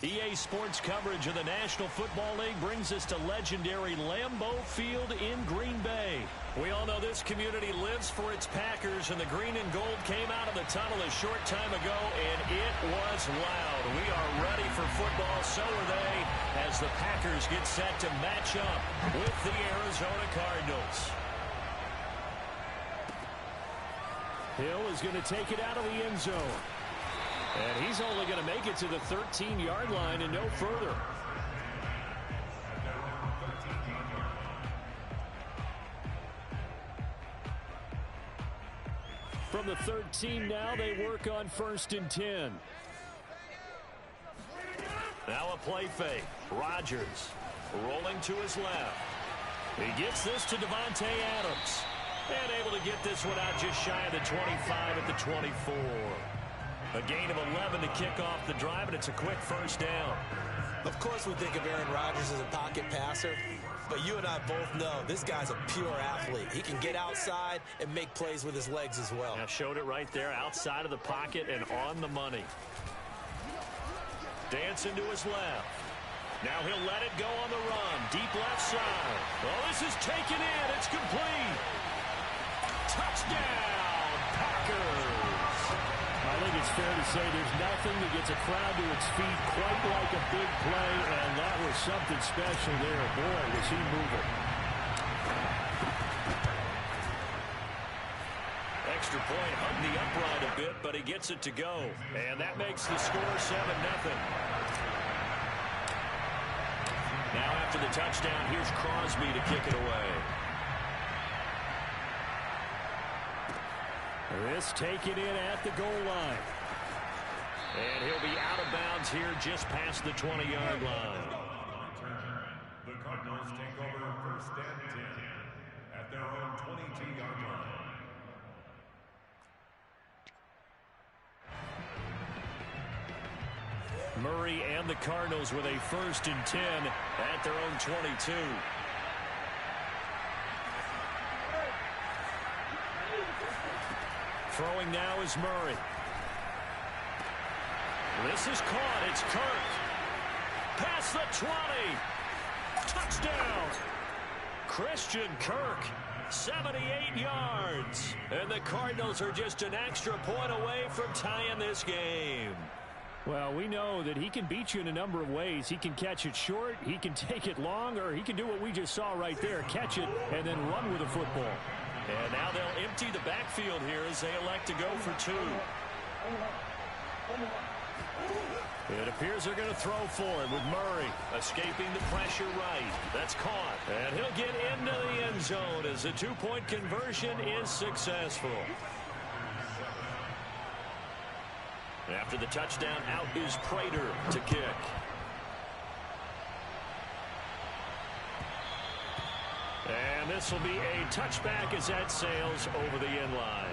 EA Sports coverage of the National Football League brings us to legendary Lambeau Field in Green Bay. We all know this community lives for its Packers, and the green and gold came out of the tunnel a short time ago, and it was loud. We are ready for football, so are they, as the Packers get set to match up with the Arizona Cardinals. Hill is going to take it out of the end zone. And he's only going to make it to the 13-yard line and no further. From the 13 now, they work on 1st and 10. Now a play fake. Rodgers rolling to his left. He gets this to Davante Adams. And able to get this one out just shy of the 25 at the 24. A gain of 11 to kick off the drive, and it's a quick first down. Of course we think of Aaron Rodgers as a pocket passer, but you and I both know this guy's a pure athlete. He can get outside and make plays with his legs as well. Now showed it right there, outside of the pocket and on the money. Dancing to his left. Now he'll let it go on the run. Deep left side. Oh, this is taken in. It's complete. Touchdown, Packers. I think it's fair to say there's nothing that gets a crowd to its feet quite like a big play, and that was something special there. Boy, was he moving. Extra point, hung the upright a bit, but he gets it to go. And that makes the score 7-0. Now after the touchdown, here's Crosby to kick it away. This taken in at the goal line. And he'll be out of bounds here just past the 20-yard line. The Cardinals take over 1st and 10 at their own 22-yard line. Murray and the Cardinals with a 1st and 10 at their own 22. Throwing now is Murray. This is caught. It's Kirk. Past the 20. Touchdown. Christian Kirk. 78 yards. And the Cardinals are just an extra point away from tying this game. Well, we know that he can beat you in a number of ways. He can catch it short, he can take it long, or he can do what we just saw right there, catch it and then run with the football. And now they'll empty the backfield here as they elect to go for 2. It appears they're going to throw for it with Murray escaping the pressure right. That's caught. And he'll get into the end zone as the 2-point conversion is successful. After the touchdown, out is Prater to kick. And this will be a touchback as that sails over the end line.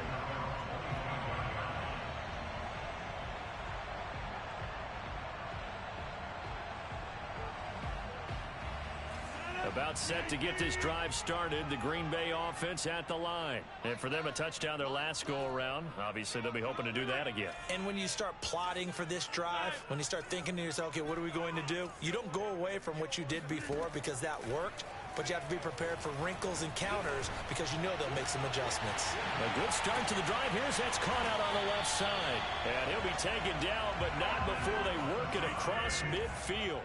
About set to get this drive started. The Green Bay offense at the line. And for them, a touchdown their last go-around. Obviously, they'll be hoping to do that again. And when you start plotting for this drive, when you start thinking to yourself, okay, what are we going to do? You don't go away from what you did before because that worked. But you have to be prepared for wrinkles and counters because you know they'll make some adjustments. A good start to the drive. Here's that's caught out on the left side. And he'll be taken down, but not before they work it across midfield.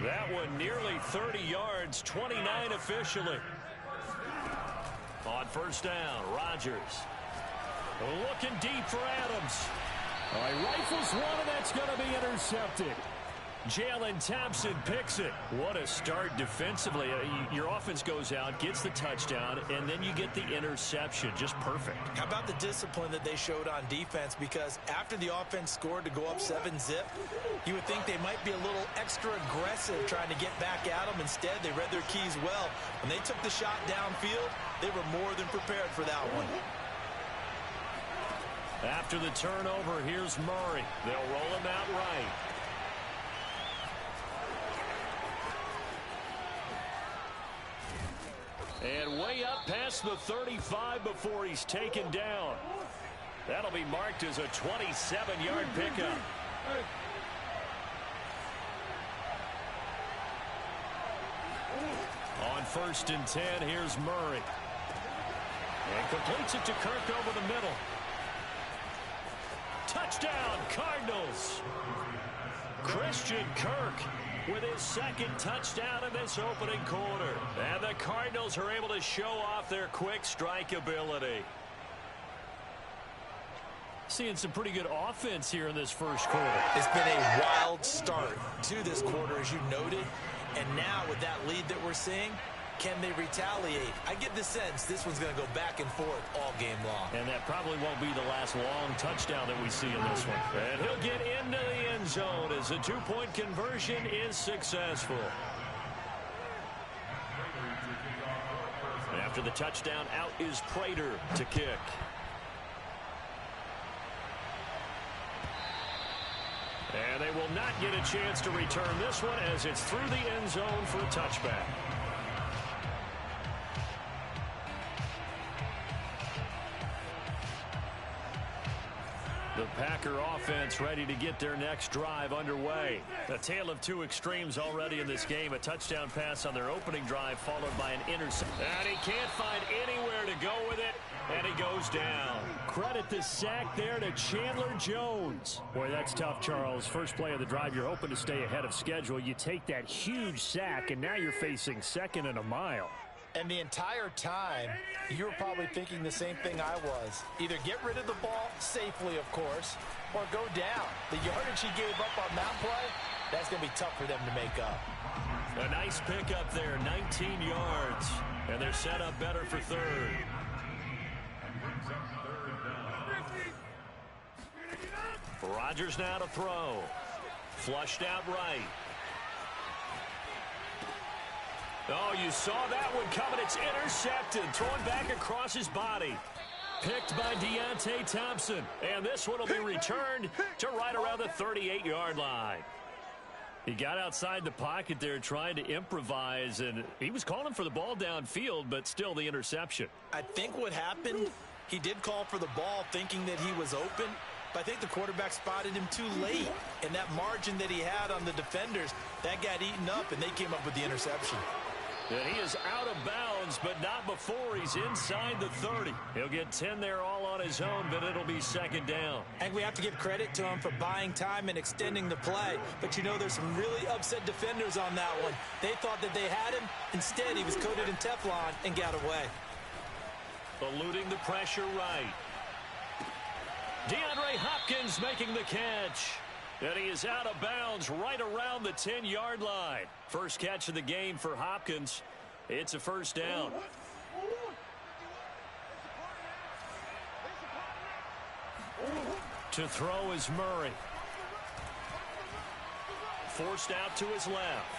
That one nearly 30 yards, 29 officially. On 1st down, Rodgers. Looking deep for Adams. He rifles one, and that's going to be intercepted. Jalen Thompson picks it. What a start defensively. Your offense goes out, gets the touchdown, and then you get the interception. Just perfect. How about the discipline that they showed on defense? Because after the offense scored to go up 7-zip, you would think they might be a little extra aggressive trying to get back at them. Instead, they read their keys well. When they took the shot downfield, they were more than prepared for that one. After the turnover, here's Murray. They'll roll him out right. And way up past the 35 before he's taken down. That'll be marked as a 27-yard pickup. 1st and 10. Here's Murray. And completes it to Kirk over the middle. Touchdown, Cardinals. Christian Kirk with his 2nd touchdown in this opening quarter. And the Cardinals are able to show off their quick strike ability. Seeing some pretty good offense here in this first quarter. It's been a wild start to this quarter, as you noted. And now with that lead that we're seeing, can they retaliate? I get the sense this one's going to go back and forth all game long. And that probably won't be the last long touchdown that we see in this one. And he'll get into the end zone as the 2-point conversion is successful. After the touchdown, out is Prater to kick. And they will not get a chance to return this one as it's through the end zone for a touchback. The Packer offense ready to get their next drive underway. A tale of two extremes already in this game. A touchdown pass on their opening drive followed by an interception. And he can't find anywhere to go with it, and he goes down. Credit the sack there to Chandler Jones. Boy, that's tough, Charles. First play of the drive, you're hoping to stay ahead of schedule. You take that huge sack, and now you're facing 2nd and a mile. And the entire time, you were probably thinking the same thing I was. Either get rid of the ball safely, of course, or go down. The yardage he gave up on that play, that's going to be tough for them to make up. A nice pickup there, 19 yards. And they're set up better for 3rd. Rodgers now to throw. Flushed out right. Oh, you saw that one coming. It's intercepted. Thrown back across his body. Picked by Deontay Thompson. And this one will be returned to right around the 38-yard line. He got outside the pocket there trying to improvise, and he was calling for the ball downfield, but still the interception. I think what happened, he did call for the ball thinking that he was open, but I think the quarterback spotted him too late. And that margin that he had on the defenders, that got eaten up, and they came up with the interception. And he is out of bounds, but not before he's inside the 30. He'll get 10 there all on his own, but it'll be 2nd down. And we have to give credit to him for buying time and extending the play. But, you know, there's some really upset defenders on that one. They thought that they had him. Instead, he was coated in Teflon and got away. Eluding the pressure right. DeAndre Hopkins making the catch. And he is out of bounds right around the 10-yard line. First catch of the game for Hopkins. It's a 1st down. To throw is Murray. Forced out to his left.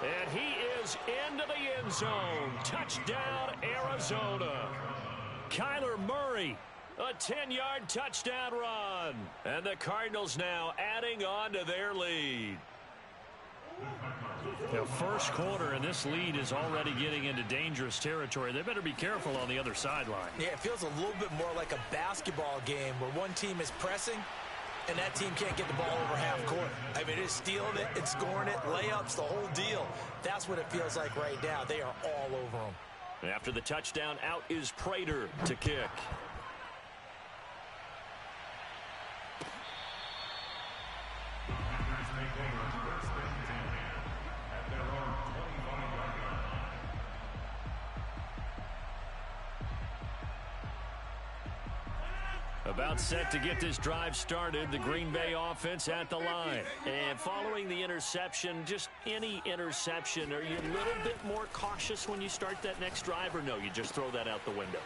And he is into the end zone. Touchdown, Arizona. Kyler Murray. A 10-yard touchdown run. And the Cardinals now adding on to their lead. The first quarter, and this lead is already getting into dangerous territory. They better be careful on the other sideline. Yeah, it feels a little bit more like a basketball game where one team is pressing and that team can't get the ball over half court. I mean, it's stealing it, it's scoring it, layups, the whole deal. That's what it feels like right now. They are all over them. After the touchdown, out is Prater to kick. About set to get this drive started. The Green Bay offense at the line. And following the interception, just any interception, are you a little bit more cautious when you start that next drive, or no, you just throw that out the window?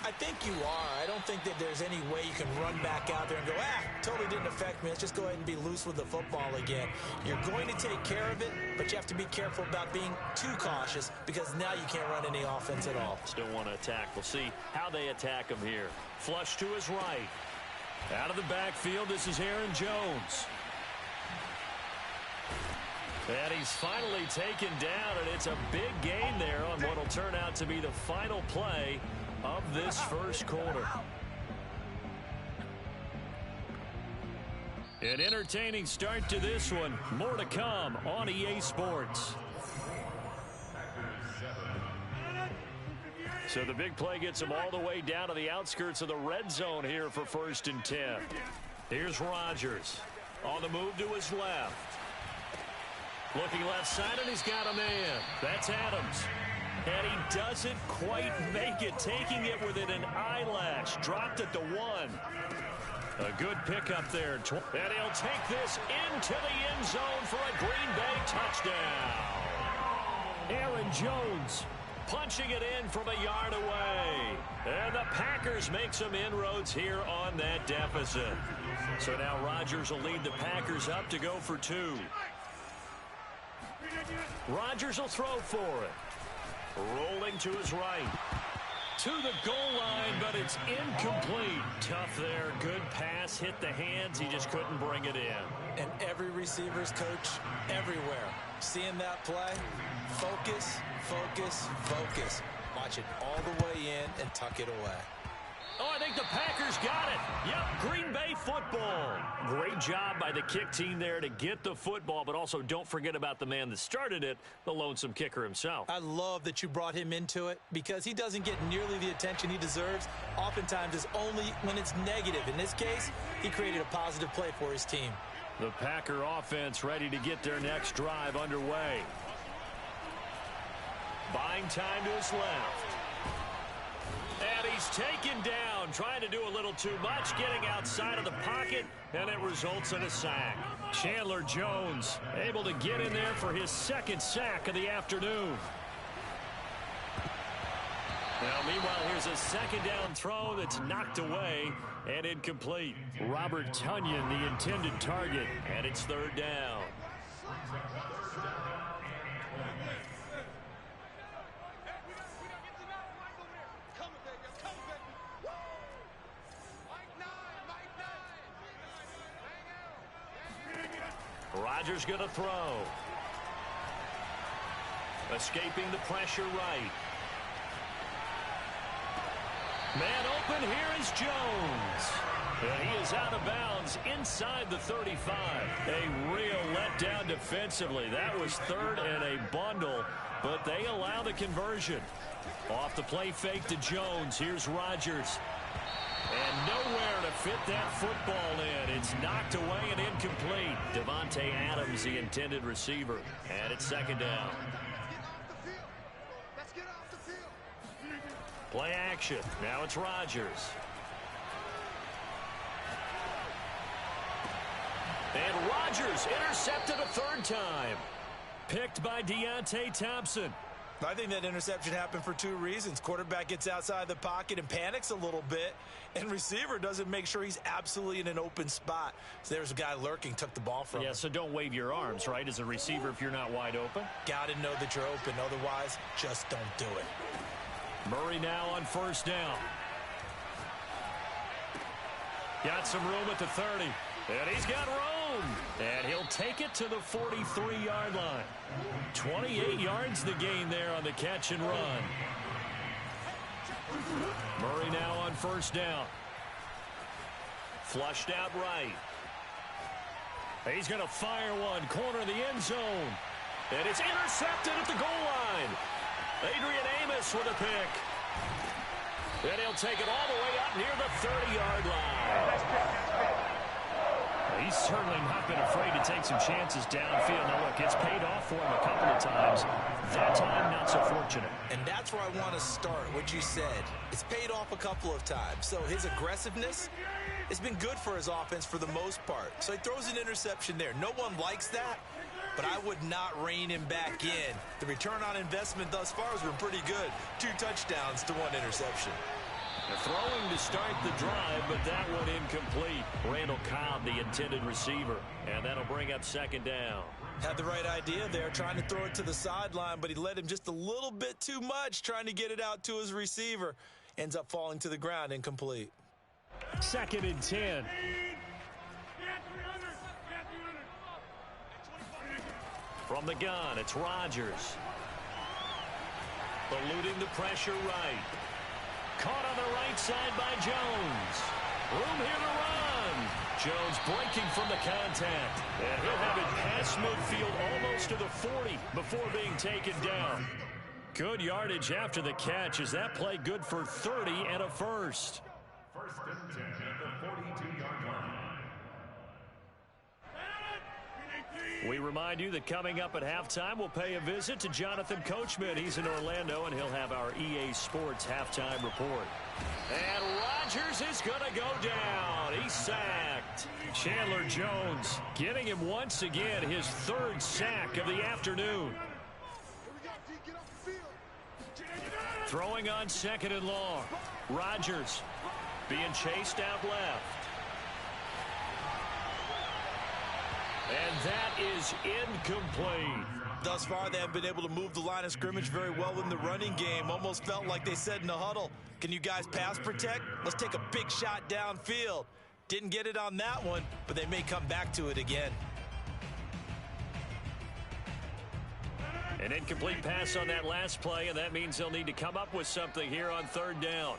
I think you are. I don't think that there's any way you can run back out there and go, totally didn't affect me. Let's just go ahead and be loose with the football again. You're going to take care of it, but you have to be careful about being too cautious because now you can't run any offense at all. Still want to attack. We'll see how they attack him here. Flush to his right. Out of the backfield, this is Aaron Jones. And he's finally taken down, and it's a big gain there on what will turn out to be the final play of this first quarter. An entertaining start to this one. More to come on EA Sports. So the big play gets him all the way down to the outskirts of the red zone here for 1st and 10. Here's Rodgers on the move to his left. Looking left side, and he's got a man. That's Adams. And he doesn't quite make it, taking it within an eyelash. Dropped at the 1. A good pickup there. And he'll take this into the end zone for a Green Bay touchdown. Aaron Jones punching it in from a yard away. And the Packers make some inroads here on that deficit. So now Rodgers will lead the Packers up to go for 2. Rodgers will throw for it. Rolling to his right. To the goal line, but it's incomplete. Tough there. Good pass. Hit the hands. He just couldn't bring it in. And every receiver's coach everywhere. Seeing that play, focus, focus, focus. Watch it all the way in and tuck it away. Oh, I think the Packers got it. Yep, Green Bay football. Great job by the kick team there to get the football, but also don't forget about the man that started it, the lonesome kicker himself. I love that you brought him into it because he doesn't get nearly the attention he deserves. Oftentimes it's only when it's negative. In this case, he created a positive play for his team. The Packer offense ready to get their next drive underway. Buying time to his left. And he's taken down, trying to do a little too much, getting outside of the pocket, and it results in a sack. Chandler Jones able to get in there for his 2nd sack of the afternoon. Now, meanwhile, here's a 2nd down throw that's knocked away and incomplete. Robert Tonyan, the intended target, and it's 3rd down. Rodgers going to throw. Escaping the pressure right. Man open, here is Jones. And he is out of bounds inside the 35. A real letdown defensively. That was 3rd and a bundle, but they allow the conversion. Off the play fake to Jones. Here's Rodgers. And nowhere to fit that football in. It's knocked away and incomplete. Davante Adams, the intended receiver. And it's 2nd down. Play action. Now it's Rodgers. And Rodgers intercepted a 3rd time. Picked by Deontay Thompson. I think that interception happened for 2 reasons. Quarterback gets outside the pocket and panics a little bit, and receiver doesn't make sure he's absolutely in an open spot. So there's a guy lurking, took the ball from him. Yeah, so don't wave your arms, right, as a receiver if you're not wide open. Got to know that you're open. Otherwise, just don't do it. Murray now on 1st down. Got some room at the 30. And he's got room. And he'll take it to the 43-yard line. 28 yards the gain there on the catch and run. Murray now on 1st down. Flushed out right. He's going to fire one. Corner of the end zone. And it's intercepted at the goal line. Adrian Amos with a pick. And he'll take it all the way up near the 30-yard line. He's certainly not been afraid to take some chances downfield. Now, look, it's paid off for him a couple of times. That time, not so fortunate. And that's where I want to start, what you said. It's paid off a couple of times. So his aggressiveness has been good for his offense for the most part. So he throws an interception there. No one likes that, but I would not rein him back in. The return on investment thus far has been pretty good. 2 touchdowns to 1 interception. Throwing to start the drive, but that one incomplete. Randall Cobb, the intended receiver, and that'll bring up 2nd down. Had the right idea there, trying to throw it to the sideline, but he led him just a little bit too much, trying to get it out to his receiver. Ends up falling to the ground, incomplete. 2nd and 10. From the gun, it's Rodgers. Eluding the pressure right. Caught on the right side by Jones. Room here to run. Jones breaking from the contact. And he'll have it past midfield almost to the 40 before being taken down. Good yardage after the catch. Is that play good for 30 and a first? First and 10 at the 42-yard line. We remind you that coming up at halftime, we'll pay a visit to Jonathan Coachman. He's in Orlando, and he'll have our EA Sports halftime report. And Rodgers is going to go down. He's sacked. Chandler Jones getting him once again his third sack of the afternoon. Throwing on second and long. Rodgers being chased out left. And that is incomplete. Thus far, they haven't been able to move the line of scrimmage very well in the running game. Almost felt like they said in the huddle, can you guys pass protect? Let's take a big shot downfield. Didn't get it on that one, but they may come back to it again. An incomplete pass on that last play, and that means they'll need to come up with something here on third down.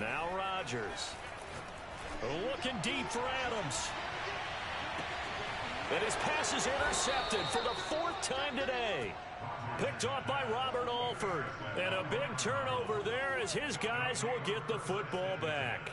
Now Rodgers. Looking deep for Adams. And his pass is intercepted for the fourth time today. Picked off by Robert Alford. And a big turnover there as his guys will get the football back.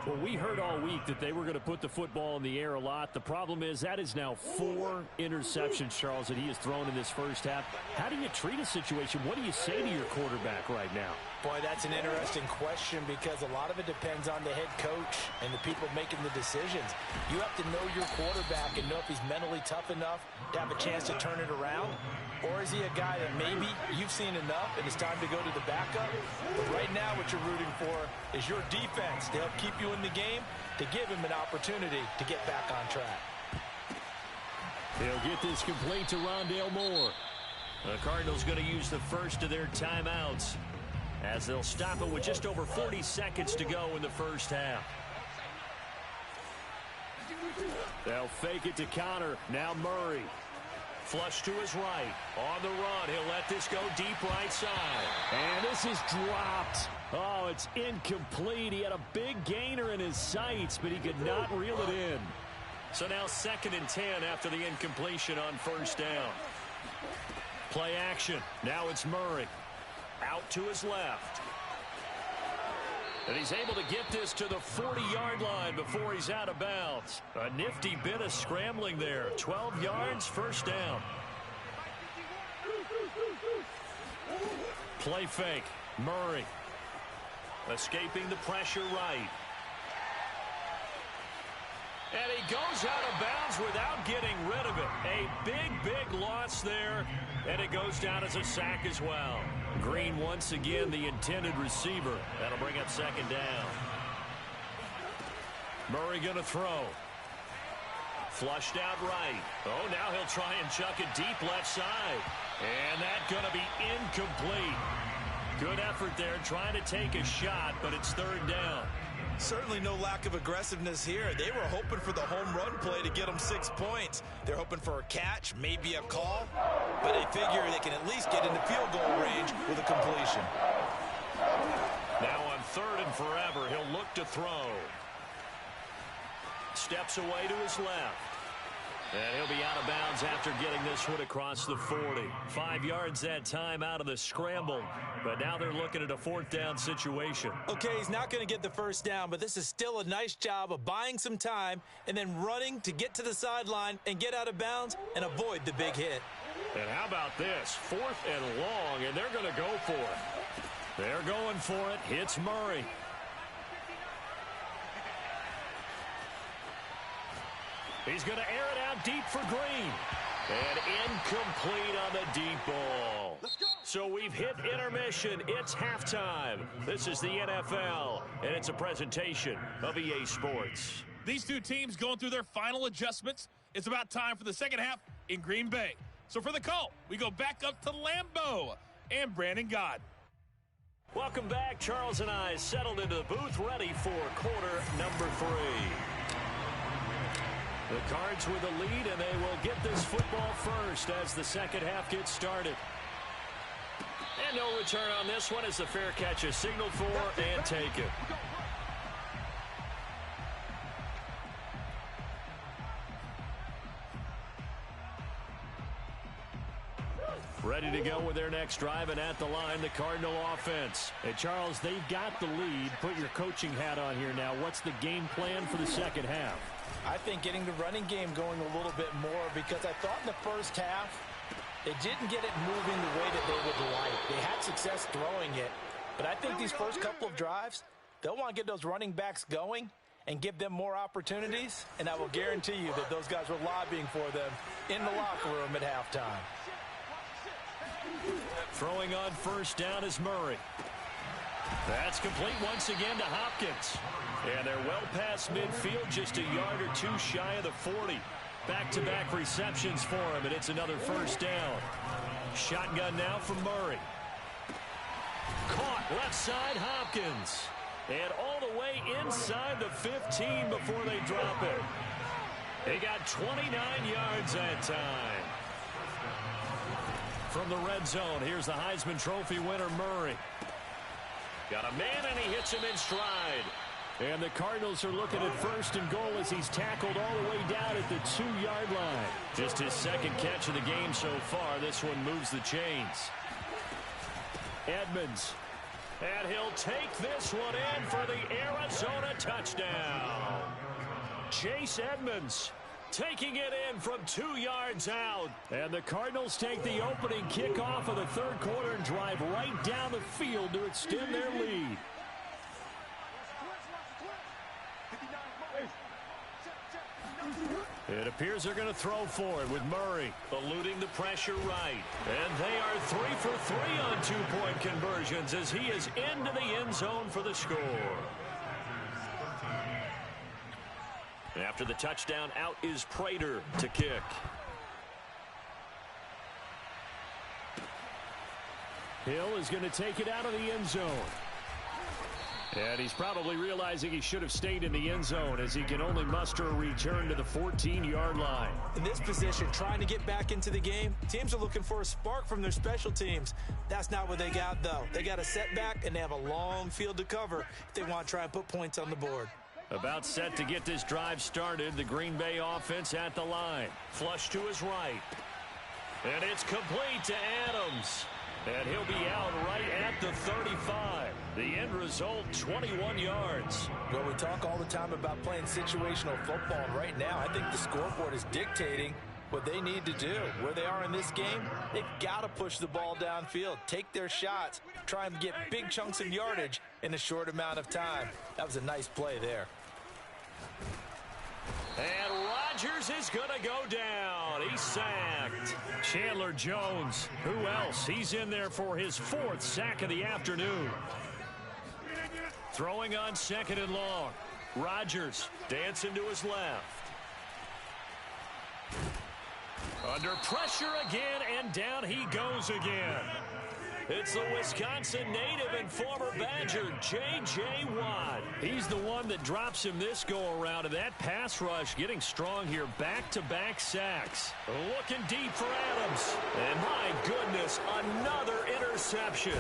Well, we heard all week that they were going to put the football in the air a lot. The problem is that is now 4 interceptions, Charles, that he has thrown in this first half. How do you treat a situation? What do you say to your quarterback right now? Boy, that's an interesting question because a lot of it depends on the head coach and the people making the decisions. You have to know your quarterback and know if he's mentally tough enough to have a chance to turn it around. Or is he a guy that maybe you've seen enough and it's time to go to the backup? But right now what you're rooting for is your defense to help keep you in the game, to give him an opportunity to get back on track. They'll get this complete to Rondale Moore. The Cardinals going to use the first of their timeouts as they'll stop it with just over 40 seconds to go in the first half. They'll fake it to Connor. Now Murray. Flush to his right. On the run. He'll let this go deep right side. And this is dropped. Oh, it's incomplete. He had a big gainer in his sights, but he could not reel it in. So now 2nd and 10 after the incompletion on first down. Play action. Now it's Murray. Out to his left. And he's able to get this to the 40-yard line before he's out of bounds. A nifty bit of scrambling there. 12 yards, first down. Play fake. Murray. Escaping the pressure right. And he goes out of bounds without getting rid of it. A big loss there. And it goes down as a sack as well. Green once again the intended receiver. That'll bring up 2nd down. Murray going to throw. Flushed out right. Oh, now he'll try and chuck it deep left side. And that's going to be incomplete. Good effort there trying to take a shot, but it's 3rd down. Certainly no lack of aggressiveness here. They were hoping for the home run play to get them 6 points. They're hoping for a catch, maybe a call, but they figure they can at least get into field goal range with a completion. Now on 3rd and forever, he'll look to throw. Steps away to his left. And he'll be out of bounds after getting this one across the 40. 5 yards that time out of the scramble. But now they're looking at a 4th down situation. Okay, he's not going to get the first down, but this is still a nice job of buying some time and then running to get to the sideline and get out of bounds and avoid the big hit. And how about this? 4th and long, and they're going to go for it. They're going for it. Hits Murray. He's going to air it out deep for Green. And incomplete on the deep ball. So we've hit intermission. It's halftime. This is the NFL, and it's a presentation of EA Sports. These two teams going through their final adjustments. It's about time for the second half in Green Bay. So for the call, we go back up to Lambeau and Brandon Gott. Welcome back. Charles and I settled into the booth, ready for quarter number 3. The Cards with a lead, and they will get this football first as the second half gets started. And no return on this one as the fair catch is signaled for and taken. Ready to go with their next drive, and at the line, the Cardinal offense. Hey, Charles, they've got the lead. Put your coaching hat on here now. What's the game plan for the second half? I think getting the running game going a little bit more, because I thought in the first half they didn't get it moving the way that they would like. They had success throwing it, but I think these first couple of drives, they'll want to get those running backs going and give them more opportunities, and I will guarantee you that those guys were lobbying for them in the locker room at halftime. Throwing on first down is Murray. That's complete once again to Hopkins. And they're well past midfield, just a yard or two shy of the 40. Back-to-back receptions for him, and it's another first down. Shotgun now from Murray. Caught left side, Hopkins. And all the way inside the 15 before they drop it. They got 29 yards that time. From the red zone, here's the Heisman Trophy winner, Murray. Got a man, and he hits him in stride. And the Cardinals are looking at first and goal as he's tackled all the way down at the 2-yard line. Just his second catch of the game so far. This one moves the chains. Edmonds. And he'll take this one in for the Arizona touchdown. Chase Edmonds taking it in from 2 yards out. And the Cardinals take the opening kickoff of the third quarter and drive right down the field to extend their lead. It appears they're going to throw for it with Murray eluding the pressure right. And they are 3 for 3 on 2-point conversions as he is into the end zone for the score. After the touchdown, out is Prater to kick. Hill is going to take it out of the end zone. And he's probably realizing he should have stayed in the end zone as he can only muster a return to the 14-yard line. In this position, trying to get back into the game, teams are looking for a spark from their special teams. That's not what they got, though. They got a setback, and they have a long field to cover if they want to try and put points on the board. About set to get this drive started. The Green Bay offense at the line. Flush to his right. And it's complete to Adams. And he'll be out right at the 35. The end result, 21 yards. Well, we talk all the time about playing situational football, and right now I think the scoreboard is dictating what they need to do. Where they are in this game, they've got to push the ball downfield, take their shots, try and get big chunks of yardage in a short amount of time. That was a nice play there. And Rodgers is going to go down. He's sacked. Chandler Jones. Who else? He's in there for his 4th sack of the afternoon. Throwing on second and long. Rodgers dancing to his left. Under pressure again, and down he goes again. It's the Wisconsin native and former Badger, J.J. Watt. He's the one that drops him this go-around, and that pass rush getting strong here. Back-to-back sacks. Looking deep for Adams. And my goodness, another interception.